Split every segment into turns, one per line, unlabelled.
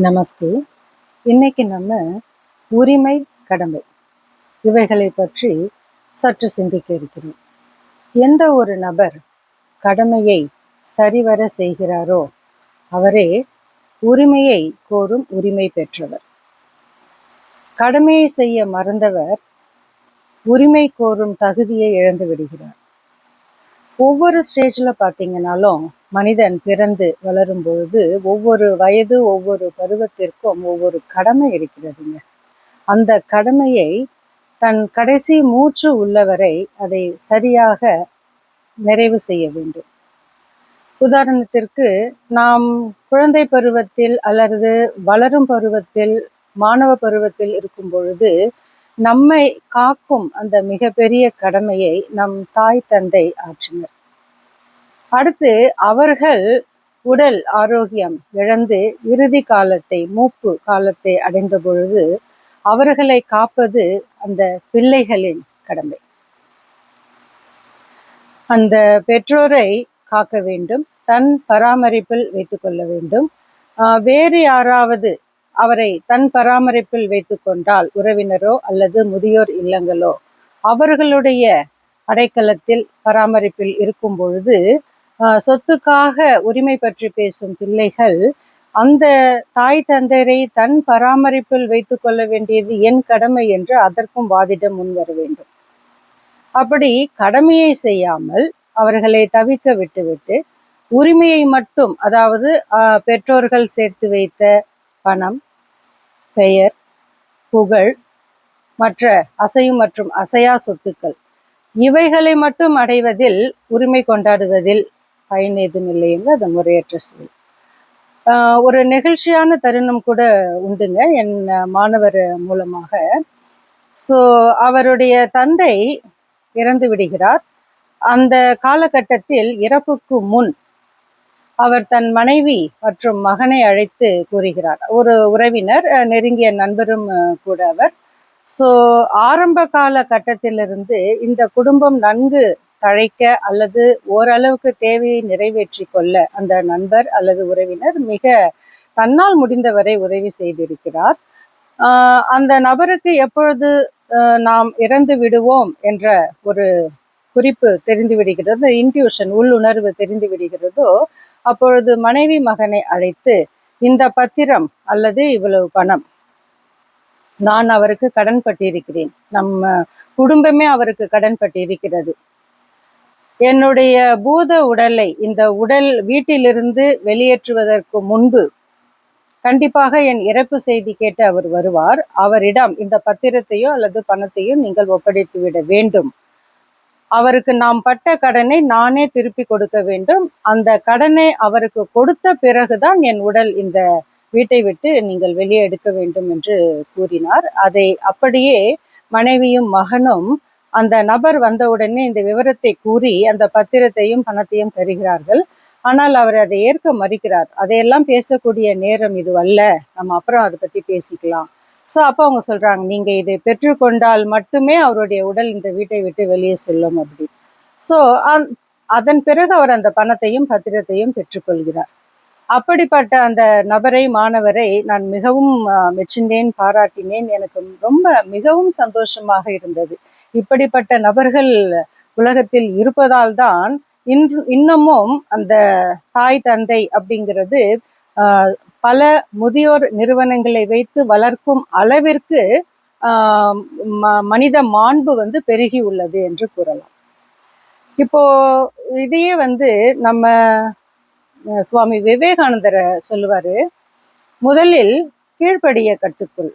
நமஸ்தே. இன்னைக்கு நம்ம உரிமை, கடமை இவைகளை பற்றி சற்று சிந்திக்க இருக்கிறோம். எந்த ஒரு நபர் கடமையை சரிவர செய்கிறாரோ அவரே உரிமையை கோரும் உரிமை பெற்றவர். கடமையை செய்ய மறந்தவர் உரிமை கோரும் தகுதியை இழந்து விடுகிறார். ஒவ்வொரு ஸ்டேஜில் பார்த்தீங்கன்னாலும் மனிதன் பிறந்து வளரும் பொழுது ஒவ்வொரு வயது ஒவ்வொரு பருவத்திற்கும் ஒவ்வொரு கடமை இருக்கிறதுங்க. அந்த கடமையை தன் கடைசி மூச்சு உள்ளவரை அதை சரியாக நிறைவு செய்ய வேண்டும். உதாரணத்திற்கு நாம் குழந்தை பருவத்தில் அல்லது வளரும் பருவத்தில் மாணவ பருவத்தில் இருக்கும் பொழுது நம்மை காக்கும் அந்த மிகப்பெரிய கடமையை நம் தாய் தந்தை ஆற்றினர். அடுத்து அவர்கள் உடல் ஆரோக்கியம் இழந்து இறுதி காலத்தை மூப்பு காலத்தை அடைந்த பொழுது அவர்களை காப்பது அந்த பிள்ளைகளின் கடமை. அந்த பெற்றோரை காக்க வேண்டும், தன் பராமரிப்பில் வைத்துக் கொள்ள வேண்டும். வேறு யாராவது அவரை தன் பராமரிப்பில் வைத்துக் கொண்டால் உறவினரோ அல்லது முதியோர் இல்லங்களோ அவர்களுடைய அடைக்கலத்தில் பராமரிப்பில் இருக்கும் பொழுது சொத்துக்காக உரிமை பற்றி பேசும் பிள்ளைகள் அந்த தாய் தந்தையரை தன் பராமரிப்பில் வைத்துக் கொள்ள வேண்டியது என் கடமை என்று அதற்கும் வாதிட முன் வர வேண்டும். அப்படி கடமையை செய்யாமல் அவர்களை தவிக்க விட்டுவிட்டு உரிமையை மட்டும், அதாவது பெற்றோர்கள் சேர்த்து வைத்த பணம், பெயர், புகழ், மற்ற அசையும் மற்றும் அசையா சொத்துக்கள் இவைகளை மட்டும் அடைவதில் உரிமை கொண்டாடுவதில் பயன் ஏதும் இல்லை என்று அது முறையற்ற செயல். ஒரு நெகிழ்ச்சியான தருணம் கூட உண்டுங்க என் மாணவர் மூலமாக. ஸோ அவருடைய தந்தை இறந்து விடுகிறார். அந்த காலகட்டத்தில் இறப்புக்கு முன் அவர் தன் மனைவி மற்றும் மகனை அழைத்து கூறுகிறார். ஒரு உறவினர், நெருங்கிய நண்பரும் கூட அவர். ஸோ ஆரம்ப கால கட்டத்திலிருந்து இந்த குடும்பம் நன்கு தழைக்க அல்லது ஓரளவுக்கு தேவையை நிறைவேற்றி கொள்ள அந்த நண்பர் அல்லது உறவினர் மிக தன்னால் முடிந்தவரை உதவி செய்திருக்கிறார். அந்த நபருக்கு எப்பொழுது நாம் இறந்து விடுவோம் என்ற ஒரு குறிப்பு தெரிந்து விடுகிறது, இன்ட்யூஷன் உள்ளுணர்வு தெரிந்து விடுகிறதோ அப்பொழுது மனைவி மகனை அழைத்து இந்த பத்திரம் அல்லது இவ்வளவு பணம் நான் அவருக்கு கடன் பட்டிருக்கிறேன், நம்ம குடும்பமே அவருக்கு கடன் பட்டிருக்கிறது, என்னுடைய பூத உடலை இந்த உடல் வீட்டிலிருந்து வெளியேற்றுவதற்கு முன்பு கண்டிப்பாக என் இறப்பு செய்தி கேட்டு அவர் வருவார், அவரிடம் இந்த பத்திரத்தையோ அல்லது பணத்தையோ நீங்கள் ஒப்படைத்து விட வேண்டும், அவருக்கு நாம் பட்ட கடனை நானே திருப்பி கொடுக்க வேண்டும், அந்த கடனை அவருக்கு கொடுத்த பிறகுதான் என் உடல் இந்த வீட்டை விட்டு நீங்கள் வெளியே எடுக்க வேண்டும் என்று கூறினார். அதை அப்படியே மனைவியும் மகனும் அந்த நபர் வந்தவுடனே இந்த விவரத்தை கூறி அந்த பத்திரத்தையும் பணத்தையும் தருகிறார்கள். ஆனால் அவர் அதை ஏற்க மறுக்கிறார். அதையெல்லாம் பேசக்கூடிய நேரம் இது அல்ல, நம்ம அப்புறம் அதை பற்றி பேசிக்கலாம். ஸோ அப்போ அவங்க சொல்கிறாங்க, நீங்கள் இதை பெற்றுக்கொண்டால் மட்டுமே அவருடைய உடல் இந்த வீட்டை விட்டு வெளியே செல்லும் அப்படி. ஸோ அதன் பிறகு அவர் அந்த பணத்தையும் பத்திரத்தையும் பெற்றுக்கொள்கிறார். அப்படிப்பட்ட அந்த நபரை, மாணவரை நான் மிகவும் மெச்சினேன், பாராட்டினேன். எனக்கு ரொம்ப மிகவும் சந்தோஷமாக இருந்தது. இப்படிப்பட்ட நபர்கள் உலகத்தில் இருப்பதால் தான் இன்னமும் அந்த தாய் தந்தை அப்படிங்கிறது பல முதியோர் நிறுவனங்களை வைத்து வளர்க்கும் அளவிற்கு மனித மாண்பு பெருகி உள்ளது என்று கூறலாம். இப்போ இதையே நம்ம சுவாமி விவேகானந்தர் சொல்லுவாரு, முதலில் கீழ்ப்படிய கட்டுக்குள்,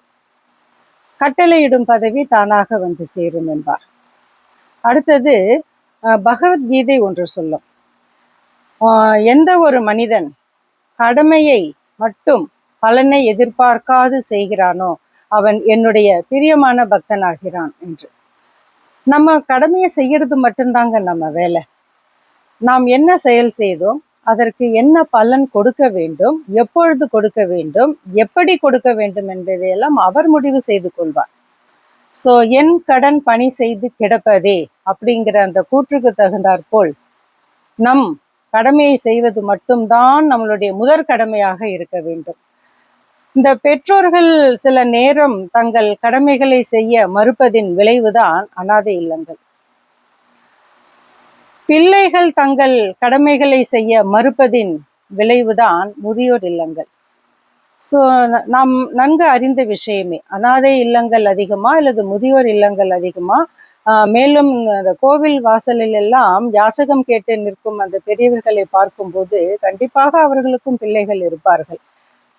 கட்டளையிடும் பதவி தானாக சேரும் என்பார். அடுத்தது பகவத்கீதை ஒன்று சொல்லும், எந்த ஒரு மனிதன் கடமையை மட்டும் பலனை எதிர்பார்க்காது செய்கிறானோ அவன் என்னுடைய பிரியமான பக்தனாகிறான் என்று. நம்ம கடமையை செய்யறது மட்டும்தாங்க நம்ம வேலை. நாம் என்ன செயல் செய்தோம், அதற்கு என்ன பலன் கொடுக்க வேண்டும், எப்பொழுது கொடுக்க வேண்டும், எப்படி கொடுக்க வேண்டும் என்பதையெல்லாம் அவர் முடிவு செய்து கொள்வார். ஸோ என் கடன் பணி செய்து கிடப்பதே அப்படிங்கிற அந்த கூற்றுக்கு தகுந்தாற்போல் நம் கடமையை செய்வது மட்டும்தான் நம்மளுடைய முதற் கடமையாக இருக்க வேண்டும். இந்த பெற்றோர்கள் சில நேரம் தங்கள் கடமைகளை செய்ய மறுப்பதின் விளைவுதான் அனாதை இல்லங்கள். பிள்ளைகள் தங்கள் கடமைகளை செய்ய மறுப்பதின் விளைவுதான் முதியோர் இல்லங்கள். ஸோ நாம் நன்கு அறிந்த விஷயமே. அனாதை இல்லங்கள் அதிகமா அல்லது முதியோர் இல்லங்கள் அதிகமா? மேலும் அந்த கோவில் வாசலில் எல்லாம் யாசகம் கேட்டு நிற்கும் அந்த பெரியவர்களை பார்க்கும்போது கண்டிப்பாக அவர்களுக்கும் பிள்ளைகள் இருப்பார்கள்.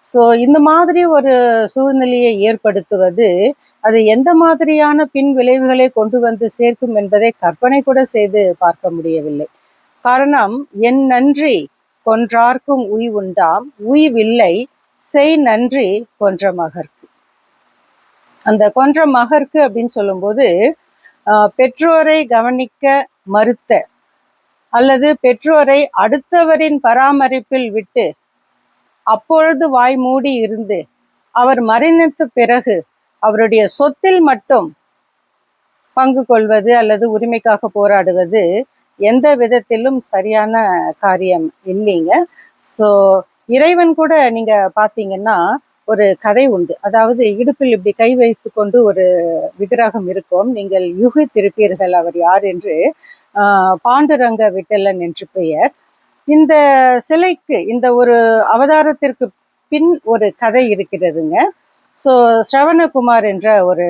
ஸோ இந்த மாதிரி ஒரு சூழ்நிலையை ஏற்படுத்துவது அது எந்த மாதிரியான பின் விளைவுகளை கொண்டு வந்து சேர்க்கும் என்பதை கற்பனை கூட செய்து பார்க்க முடியவில்லை. காரணம், என் நன்றி கொன்றார்க்கும் உய்வுண்டாம், உய்வில்லை செய் நன்றி கொன்ற மகற்கு. அந்த கொன்ற மகற்கு அப்படின்னு சொல்லும்போது பெற்றோரை கவனிக்க மறுத்த அல்லது பெற்றோரை அடுத்தவரின் பராமரிப்பில் விட்டு அப்பொழுது வாய் மூடி இருந்து அவர் மறைந்த பிறகு அவருடைய சொத்தில் மட்டும் பங்கு கொள்வது அல்லது உரிமைக்காக போராடுவது எந்த விதத்திலும் சரியான காரியம் இல்லைங்க. ஸோ இறைவன் கூட நீங்க பார்த்தீங்கன்னா ஒரு கதை உண்டு. அதாவது இடுப்பில் இப்படி கை வைத்து கொண்டு ஒரு விக்கிரகம் இருக்கும். நீங்கள் யூகித்திருப்பீர்கள் அவர் யார் என்று. பாண்டுரங்க விட்டலன் என்று பெயர். இந்த சிலைக்கு, இந்த ஒரு அவதாரத்திற்கு பின் ஒரு கதை இருக்கிறதுங்க. ஸோ ஸ்ரவணகுமார் என்ற ஒரு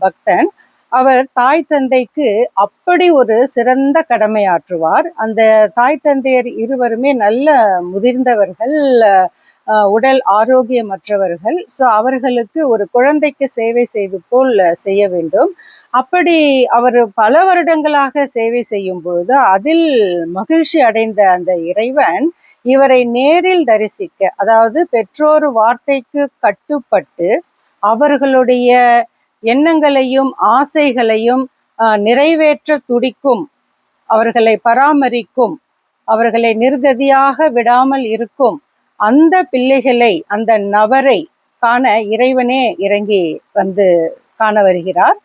பக்தன், அவர் தாய் தந்தைக்கு அப்படி ஒரு சிறந்த கடமை ஆற்றுவார். அந்த தாய் தந்தையர் இருவருமே நல்ல முதிர்ந்தவர்கள், உடல் ஆரோக்கியமற்றவர்கள். ஸோ அவர்களுக்கு ஒரு குழந்தைக்கு சேவை செய்து போல் செய்ய வேண்டும். அப்படி அவர் பல வருடங்களாக சேவை செய்யும் பொழுது அதில் மகிழ்ச்சி அடைந்த அந்த இறைவன் இவரை நேரில் தரிசிக்க, அதாவது பெற்றோர் வார்த்தைக்கு கட்டுப்பட்டு அவர்களுடைய எண்ணங்களையும் ஆசைகளையும் நிறைவேற்ற துடிக்கும், அவர்களை பராமரிக்கும், அவர்களை நிர்கதியாக விடாமல் இருக்கும் அந்த பிள்ளைகளை, அந்த நபரை காண இறைவனே இறங்கி வந்து காண வருகிறார்.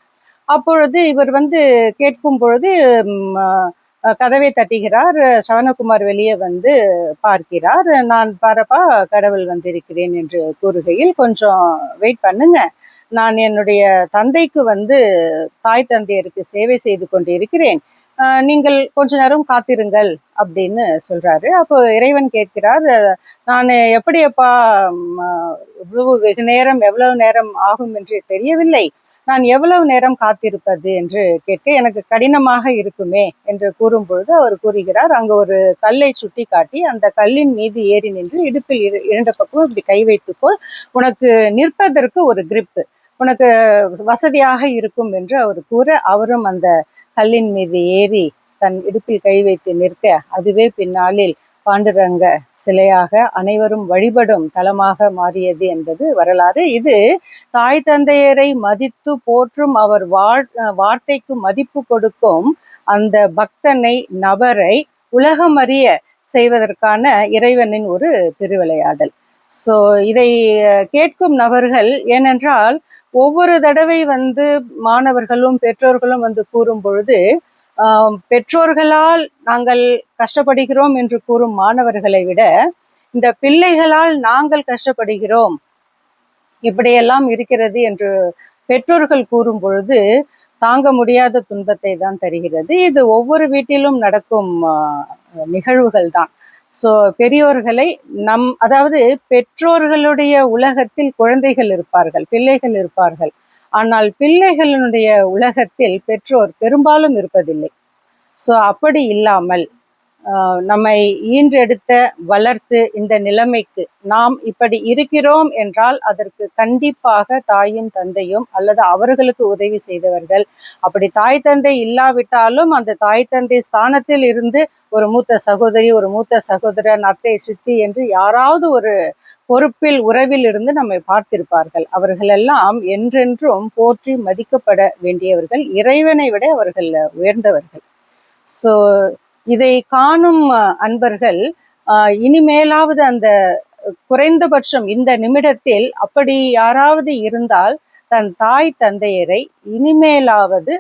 அப்பொழுது இவர் வந்து கேட்கும் பொழுது கதவை தட்டுகிறார். சவணகுமார் வெளியே வந்து பார்க்கிறார். நான் பாரப்பா கடவுள் வந்திருக்கிறேன் என்று கூறுகையில், கொஞ்சம் வெயிட் பண்ணுங்க, நான் என்னுடைய தந்தைக்கு வந்து தாய் தந்தையருக்கு சேவை செய்து கொண்டு இருக்கிறேன், நீங்கள் கொஞ்ச நேரம் காத்திருங்கள் அப்படின்னு சொல்றாரு. அப்போ இறைவன் கேட்கிறார், நான் எப்படியப்பா வெகு நேரம், எவ்வளவு நேரம் ஆகும் என்று தெரியவில்லை, நான் எவ்வளவு நேரம் காத்திருப்பது என்று கேட்க, எனக்கு கடினமாக இருக்குமே என்று கூறும்பொழுது அவர் கூறுகிறார், அங்கு ஒரு கல்லை சுட்டி காட்டி அந்த கல்லின் மீது ஏறி நின்று இடுப்பில் இரண்டு பக்கமும் இப்படி கை வைத்துக்கொள், உனக்கு நிற்பதற்கு ஒரு கிரிப்பு, உனக்கு வசதியாக இருக்கும் என்று அவர் கூற, அவரும் அந்த கல்லின் மீது ஏறி தன் இடுப்பில் கை வைத்து நிற்க, அதுவே பின்னாளில் பாண்டுரங்க சிலையாக அனைவரும் வழிபடும் தலமாக மாறியது என்பது வரலாறு. இது தாய் தந்தையரை மதித்து போற்றும், அவர் வார்த்தைக்கு மதிப்பு கொடுக்கும் அந்த பக்தனை, நபரை உலகமறிய செய்வதற்கான இறைவனின் ஒரு திருவிளையாடல். ஸோ இதை கேட்கும் நபர்கள், ஏனென்றால் ஒவ்வொரு தடவை வந்து மாணவர்களும் பெற்றோர்களும் வந்து கூறும் பொழுது பெற்றோர்களால் நாங்கள் கஷ்டப்படுகிறோம் என்று கூறும் மாணவர்களை விட இந்த பிள்ளைகளால் நாங்கள் கஷ்டப்படுகிறோம், இப்படியெல்லாம் இருக்கிறது என்று பெற்றோர்கள் கூறும் பொழுது தாங்க முடியாத துன்பத்தை தான் தருகிறது. இது ஒவ்வொரு வீட்டிலும் நடக்கும் நிகழ்வுகள் தான். ஸோ பெரியோர்களை அதாவது பெற்றோர்களுடைய உலகத்தில் குழந்தைகள் இருப்பார்கள், பிள்ளைகள் இருப்பார்கள். ஆனால் பிள்ளைகளுடைய உலகத்தில் பெற்றோர் பெரும்பாலும் இருப்பதில்லை. ஸோ அப்படி இல்லாமல் நம்மை ஈன்றெடுத்த, வளர்த்து இந்த நிலைமைக்கு நாம் இப்படி இருக்கிறோம் என்றால் அதற்கு கண்டிப்பாக தாயும் தந்தையும் அல்லது அவர்களுக்கு உதவி செய்தவர்கள், அப்படி தாய் தந்தை இல்லாவிட்டாலும் அந்த தாய் தந்தை ஸ்தானத்தில் இருந்து ஒரு மூத்த சகோதரி, ஒரு மூத்த சகோதரன், அத்தை, சித்தி என்று யாராவது ஒரு பொறுப்பில், உறவில் இருந்து நம்மை பார்த்திருப்பார்கள். அவர்களெல்லாம் என்றென்றும் போற்றி மதிக்கப்பட வேண்டியவர்கள், இறைவனை விட அவர்கள் உயர்ந்தவர்கள். ஸோ இதை காணும் அன்பர்கள் இனிமேலாவது அந்த குறைந்தபட்சம் இந்த நிமிடத்தில் அப்படி யாராவது இருந்தால் தன் தாய் தந்தையரை இனிமேலாவது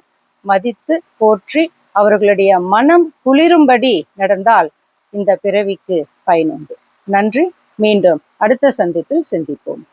மதித்து போற்றி அவர்களுடைய மனம் குளிரும்படி நடந்தால் இந்த பிறவிக்கு பயனுண்டு. நன்றி. மீண்டும் அடுத்த சந்திப்பில் சிந்திப்போம்.